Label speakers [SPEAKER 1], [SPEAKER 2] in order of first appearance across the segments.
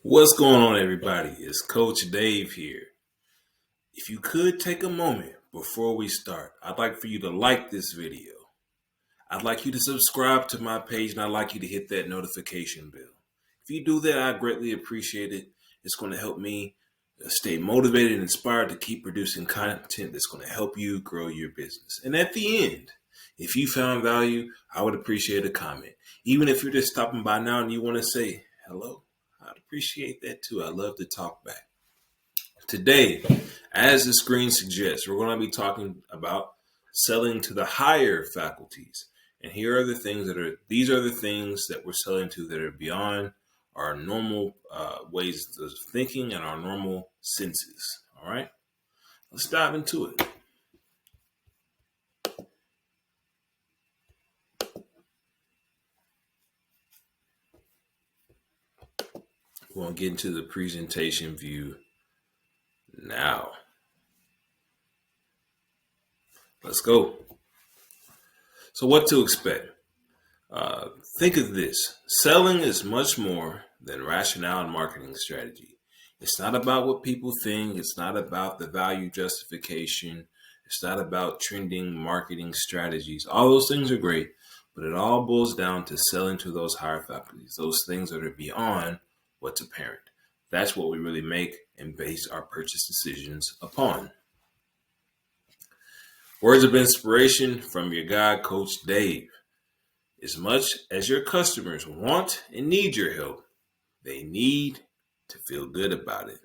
[SPEAKER 1] What's going on, everybody? It's Coach Dave here. If you could take a moment before we start, I'd like for you to like this video. I'd like you to subscribe to my page, and I'd like you to hit that notification bell. If you do that, I greatly appreciate it. It's going to help me stay motivated and inspired to keep producing content that's going to help you grow your business. And at the end, if you found value, I would appreciate a comment. Even if you're just stopping by now and you want to say hello, I'd appreciate that too. I love to talk back. Today, as the screen suggests, we're going to be talking about selling to the higher faculties. And here are the things these are the things that we're selling to that are beyond our normal ways of thinking and our normal senses. All right, let's dive into it. We're going to get into the presentation view now. Let's go. So what to expect? Think of this. Selling is much more than rationale and marketing strategy. It's not about what people think. It's not about the value justification. It's not about trending marketing strategies. All those things are great, but it all boils down to selling to those higher faculties, those things that are beyond what's apparent. That's what we really make and base our purchase decisions upon. Words of inspiration from your guy, Coach Dave. As much as your customers want and need your help, they need to feel good about it.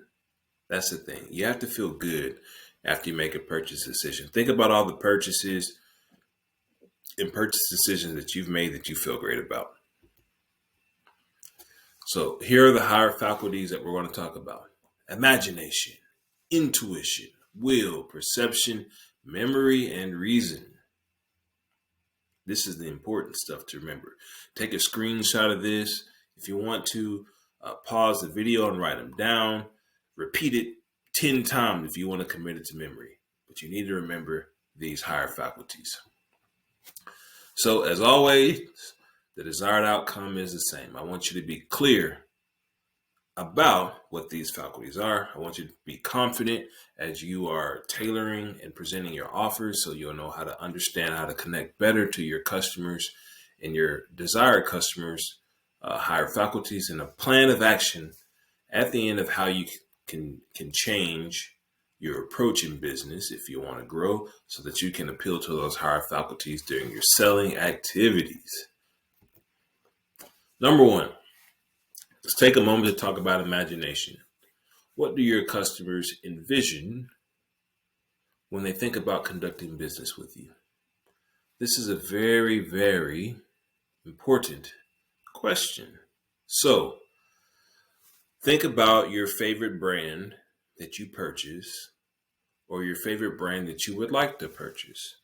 [SPEAKER 1] That's the thing. You have to feel good after you make a purchase decision. Think about all the purchases and purchase decisions that you've made that you feel great about. So here are the higher faculties that we're going to talk about. Imagination, intuition, will, perception, memory, and reason. This is the important stuff to remember. Take a screenshot of this. If you want to, pause the video and write them down. Repeat it 10 times if you want to commit it to memory. But you need to remember these higher faculties. So as always, the desired outcome is the same. I want you to be clear about what these faculties are. I want you to be confident as you are tailoring and presenting your offers, so you'll know how to understand how to connect better to your customers and your desired customers, higher faculties, and a plan of action at the end of how you can change your approach in business if you want to grow, so that you can appeal to those higher faculties during your selling activities. Number one, let's take a moment to talk about imagination. What do your customers envision when they think about conducting business with you? This is a very, very important question. So, think about your favorite brand that you purchase or your favorite brand that you would like to purchase.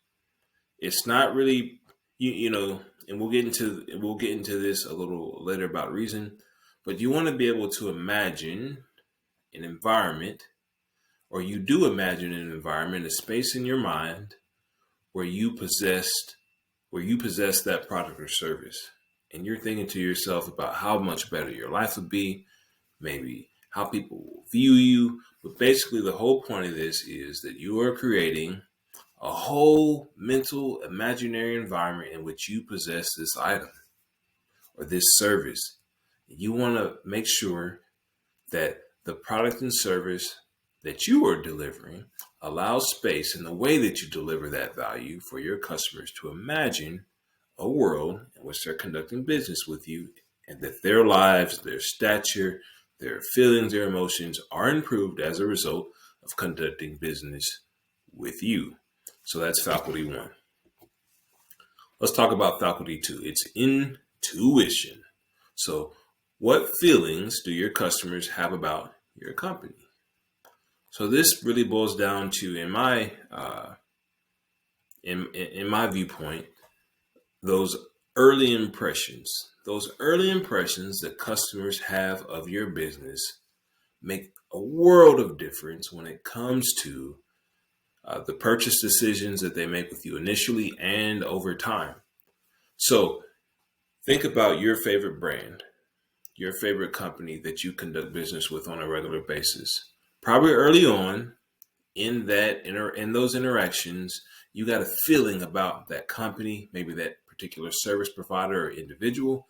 [SPEAKER 1] It's not really, you know, and we'll get into this a little later about reason, but you want to be able to imagine an environment, or you do imagine an environment, a space in your mind where you possess that product or service. And you're thinking to yourself about how much better your life would be, maybe how people will view you. But basically the whole point of this is that you are creating a whole mental imaginary environment in which you possess this item or this service. You want to make sure that the product and service that you are delivering allows space in the way that you deliver that value for your customers to imagine a world in which they're conducting business with you, and that their lives, their stature, their feelings, their emotions are improved as a result of conducting business with you. So that's faculty one. Let's talk about faculty two. It's intuition. So what feelings do your customers have about your company? So this really boils down to, in my viewpoint, those early impressions that customers have of your business make a world of difference when it comes to the purchase decisions that they make with you initially and over time. So think about your favorite brand. your favorite company that you conduct business with on a regular basis? Probably early on in those interactions, you got a feeling about that company, maybe that particular service provider or individual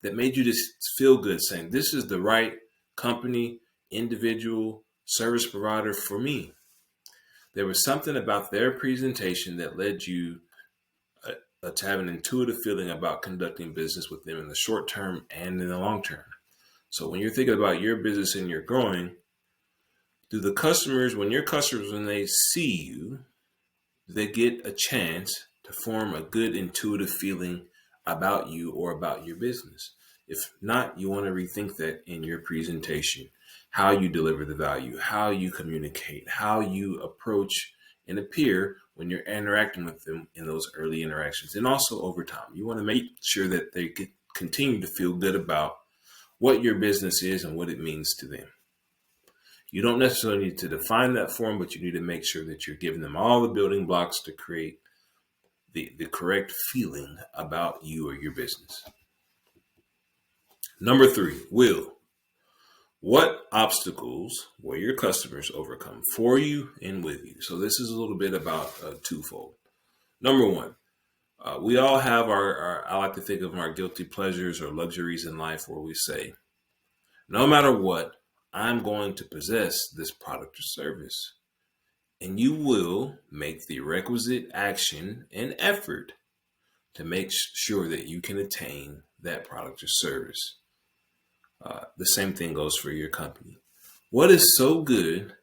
[SPEAKER 1] that made you just feel good, saying, this is the right company, individual, service provider for me. There was something about their presentation that led you to have an intuitive feeling about conducting business with them in the short term and in the long term. So when you're thinking about your business and you're growing, when they see you, they get a chance to form a good intuitive feeling about you or about your business. If not, you want to rethink that in your presentation, how you deliver the value, how you communicate, how you approach and appear when you're interacting with them in those early interactions. And also over time, you want to make sure that they continue to feel good about what your business is and what it means to them. You don't necessarily need to define that for them, but you need to make sure that you're giving them all the building blocks to create the correct feeling about you or your business. Number 3, what obstacles will your customers overcome for you and with you? So this is a little bit about twofold. Number 1, we all have I like to think of our guilty pleasures or luxuries in life where we say, no matter what, I'm going to possess this product or service. And you will make the requisite action and effort to make sure that you can attain that product or service. The same thing goes for your company. What is so good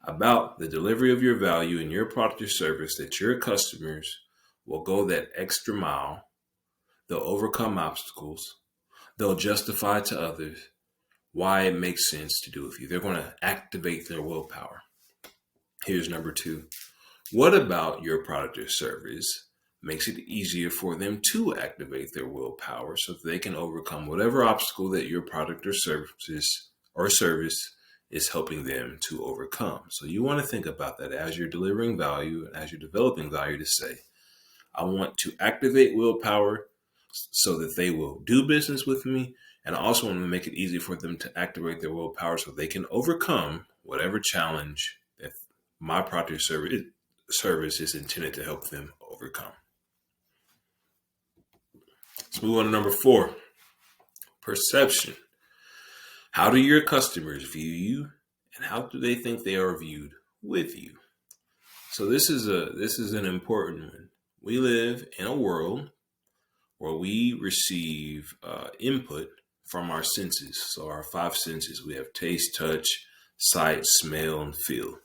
[SPEAKER 1] about the delivery of your value in your product or service that your customers will go that extra mile? They'll overcome obstacles. They'll justify to others why it makes sense to do with you. They're going to activate their willpower. Here's number 2. What about your product or service makes it easier for them to activate their willpower so that they can overcome whatever obstacle that your product or service is helping them to overcome? So you want to think about that as you're delivering value and as you're developing value to say, I want to activate willpower so that they will do business with me. And I also want to make it easy for them to activate their willpower so they can overcome whatever challenge that my product or service is intended to help them overcome. Let's move on to number 4, perception. How do your customers view you, and how do they think they are viewed with you? So this is an important one. We live in a world where we receive input from our senses. So our 5 senses, we have taste, touch, sight, smell, and feel.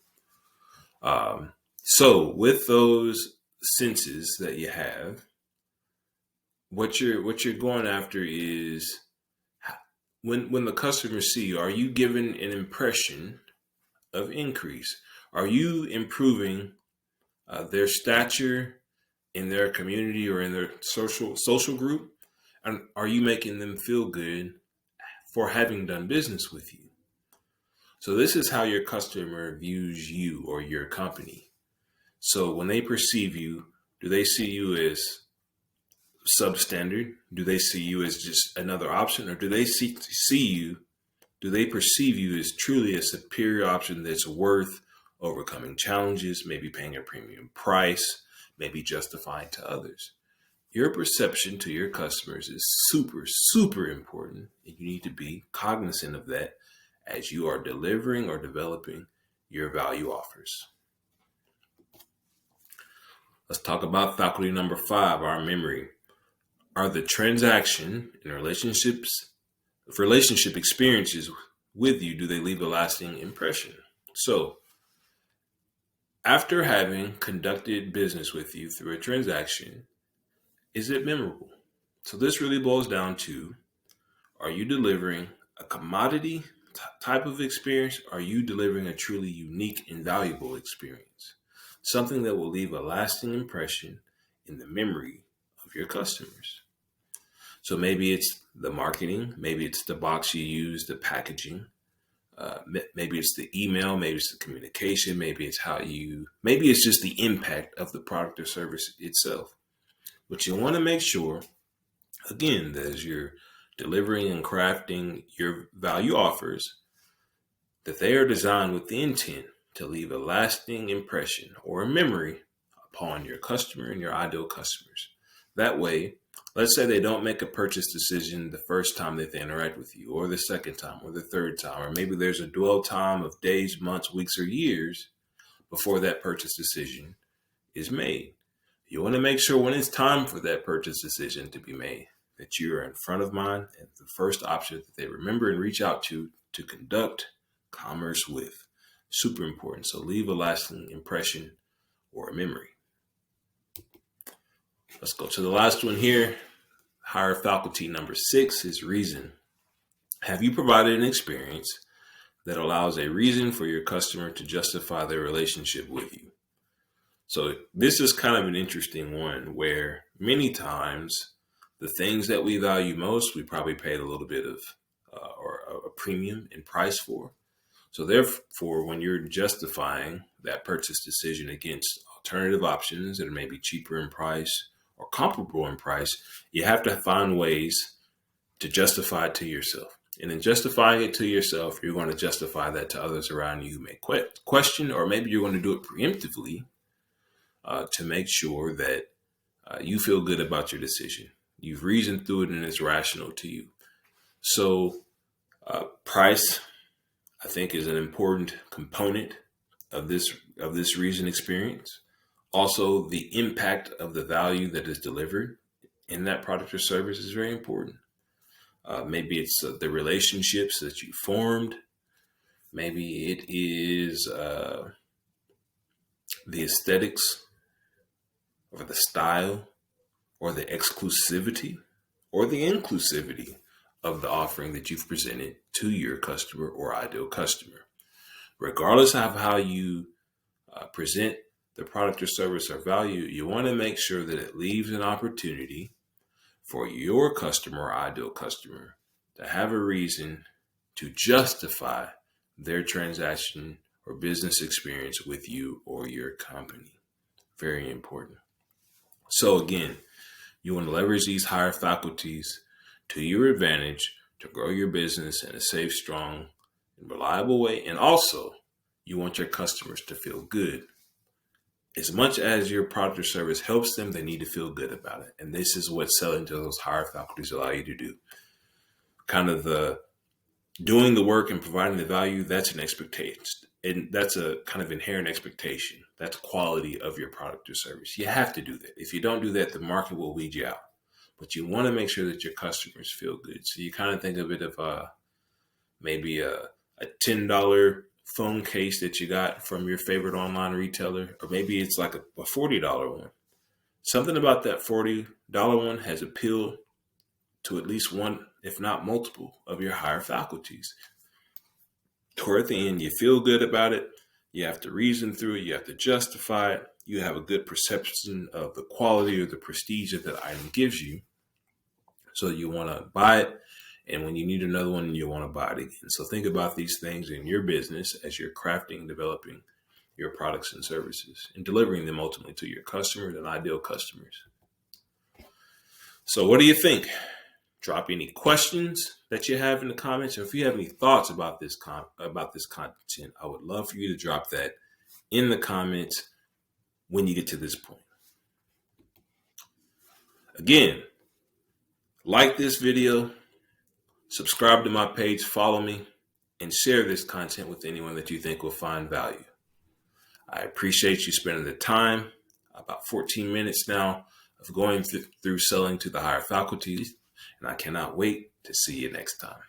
[SPEAKER 1] So with those senses that you have, what you're going after is when the customers see you, are you giving an impression of increase? Are you improving their stature in their community or in their social group? And are you making them feel good for having done business with you? So this is how your customer views you or your company. So when they perceive you, do they see you as substandard? Do they see you as just another option? Or do they perceive you as truly a superior option that's worth overcoming challenges, maybe paying a premium price, maybe justifying to others? Your perception to your customers is super, super important. And you need to be cognizant of that as you are delivering or developing your value offers. Let's talk about faculty number 5, our memory. Are the transaction and relationship experiences with you, do they leave a lasting impression? So after having conducted business with you through a transaction, is it memorable? So this really boils down to, are you delivering a commodity type of experience? Are you delivering a truly unique and valuable experience? Something that will leave a lasting impression in the memory of your customers. So maybe it's the marketing, maybe it's the box you use, the packaging, maybe it's the email, maybe it's the communication, maybe it's just the impact of the product or service itself. But you want to make sure, again, that as you're delivering and crafting your value offers, that they are designed with the intent to leave a lasting impression or a memory upon your customer and your ideal customers. That way, let's say they don't make a purchase decision the first time that they interact with you, or the second time, or the third time, or maybe there's a dwell time of days, months, weeks, or years before that purchase decision is made. You want to make sure when it's time for that purchase decision to be made, that you are in front of mind and the first option that they remember and reach out to conduct commerce with. Super important. So leave a lasting impression or a memory. Let's go to the last one here. Higher faculty number 6 is reason. Have you provided an experience that allows a reason for your customer to justify their relationship with you? So this is kind of an interesting one where many times the things that we value most, we probably paid a little bit of or a premium in price for. So therefore, when you're justifying that purchase decision against alternative options that are maybe cheaper in price or comparable in price, you have to find ways to justify it to yourself. And in justifying it to yourself, you're going to justify that to others around you who may question, or maybe you're going to do it preemptively to make sure that you feel good about your decision. You've reasoned through it and it's rational to you. So price, I think, is an important component of this reason experience. Also, the impact of the value that is delivered in that product or service is very important. Maybe it's the relationships that you formed. Maybe it is the aesthetics or the style or the exclusivity or the inclusivity of the offering that you've presented to your customer or ideal customer. Regardless of how you present the product or service or value, you want to make sure that it leaves an opportunity for your customer or ideal customer to have a reason to justify their transaction or business experience with you or your company. Very important. So again, you want to leverage these higher faculties to your advantage to grow your business in a safe, strong, and reliable way. And also, you want your customers to feel good. As much as your product or service helps them, they need to feel good about it. And this is what selling to those higher faculties allow you to do. Kind of the doing the work and providing the value, that's an expectation. And that's a kind of inherent expectation. That's quality of your product or service. You have to do that. If you don't do that, the market will weed you out. But you want to make sure that your customers feel good. So you kind of think of it of maybe a $10 phone case that you got from your favorite online retailer, or maybe it's like a $40 one. Something about that $40 one has appealed to at least one, if not multiple, of your higher faculties. Toward the end, you feel good about it. You have to reason through it. You have to justify it. You have a good perception of the quality or the prestige that that item gives you. So you want to buy it. And when you need another one, you want to buy it again. So think about these things in your business as you're crafting and developing your products and services and delivering them ultimately to your customers and ideal customers. So what do you think? Drop any questions that you have in the comments, or if you have any thoughts about this content, I would love for you to drop that in the comments when you get to this point. Again, like this video, subscribe to my page, follow me, and share this content with anyone that you think will find value. I appreciate you spending the time, about 14 minutes now, of going through selling to the higher faculties, and I cannot wait to see you next time.